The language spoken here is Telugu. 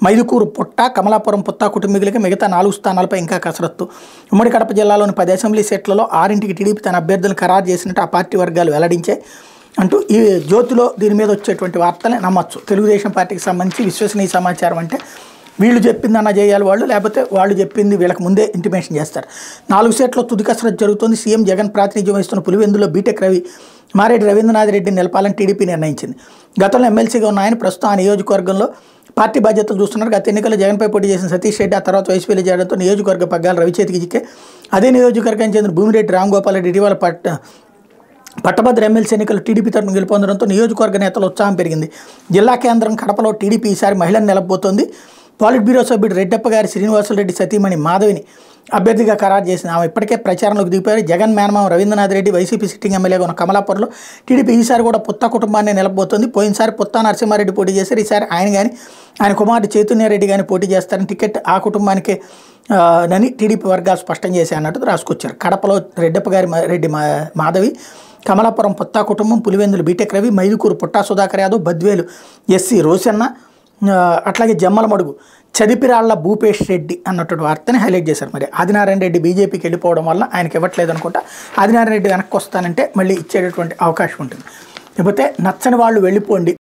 మైదుకూరు పుట్ట, కమలాపురం పుత్త కుటుంబీకులకి మిగతా 4 స్థానాలపై ఇంకా కసరత్తు. ఉమ్మడి కడప జిల్లాలోని 10 అసెంబ్లీ సీట్లలో 6కి టీడీపీ తన అభ్యర్థులను ఖరారు చేసినట్టు ఆ పార్టీ వర్గాలు వెల్లడించాయి అంటూ ఈ జ్యోతిలో దీని మీద వచ్చేటువంటి వార్తల్ని నమ్మచ్చు. తెలుగుదేశం పార్టీకి సంబంధించి విశ్వసనీయ సమాచారం అంటే వీళ్ళు చెప్పింది అన్న చేయాలి వాళ్ళు, లేకపోతే వాళ్ళు చెప్పింది వీళ్ళకి ముందే ఇంటిమేషన్ చేస్తారు. 4 సీట్లలో తుది కసరత్తు జరుగుతోంది. సీఎం జగన్ ప్రాతినిధ్యం వహిస్తున్న పులివెందులో బీటెక్ రవి మారెడ్డి రవీంద్రనాథ్ రెడ్డిని నిలపాలని టీడీపీ నిర్ణయించింది. గతంలో ఎమ్మెల్సీగా ఉన్న ఆయన ప్రస్తుతం ఆ నియోజకవర్గంలో పార్టీ బాధ్యతలు చూస్తున్నారు. గత ఎన్నికల్లో జగన్పై పోటీ చేసిన సతీష్ రెడ్డి ఆ తర్వాత వైసీపీలో చేయడంతో నియోజకవర్గ పగ్గాలు రవి చేతికి చిక్కే. అదే నియోజకవర్గానికి చెందిన భూమిరెడ్డి రాంగోపాల్ రెడ్డి ఇటీవల పట్టభద్ర ఎమ్మెల్సీ ఎన్నికలు టీడీపీ తరఫున గెలుపొందడంతో నియోజకవర్గ నేతల ఉత్సాహం పెరిగింది. జిల్లా కేంద్రం కడపలో టీడీపీ ఈసారి మహిళను నిలబోతోంది. పాలిట్ బ్యూరో సభ్యుడు రెడ్డప్ప గారి శ్రీనివాసులరెడ్డి సతీమణి మాధవిని అభ్యర్థిగా ఖరారు చేసింది. ఆమె ఇప్పటికే ప్రచారంలోకి దిగిపోయారు. జగన్ మేనమామ రవీంద్రనాథ్ రెడ్డి వైసీపీ సిట్టింగ్ ఎమ్మెల్యేగా ఉన్న కమలాపురంలో టీడీపీ ఈసారి కూడా పుత్త కుటుంబాన్ని నిలబోతోంది. పోయినసారి పుత్తా నరసింహారెడ్డి పోటీ చేశారు. ఈసారి ఆయన కానీ ఆయన కుమారుడు చైతన్యారెడ్డి కానీ పోటీ చేస్తారని టికెట్ ఆ కుటుంబానికే నని టీడీపీ వర్గాలు స్పష్టం చేసి అన్నట్టు రాసుకొచ్చారు. కడపలో రెడ్డప్ప గారి రెడ్డి మాధవి, కమలాపురం పుత్తా కుటుంబం, పులివెందులు బీటెక్ రవి, మైదుకూరు పుట్టా సుధాకర్ యాదవ్, బద్వేలు ఎస్సీ రోషన్న, అట్లాగే జమ్మలమడుగు చదిపిరాళ్ల భూపేష్ రెడ్డి అన్నటువంటి వార్తని హైలైట్ చేశారు. మరి ఆదినారాయణ రెడ్డి బీజేపీకి వెళ్ళిపోవడం వల్ల ఆయనకి ఇవ్వట్లేదు అనుకుంటా. ఆదినారాయణ రెడ్డి వెనక్కి వస్తానంటే మళ్ళీ ఇచ్చేటటువంటి అవకాశం ఉంటుంది. లేకపోతే నచ్చని వాళ్ళు వెళ్ళిపోండి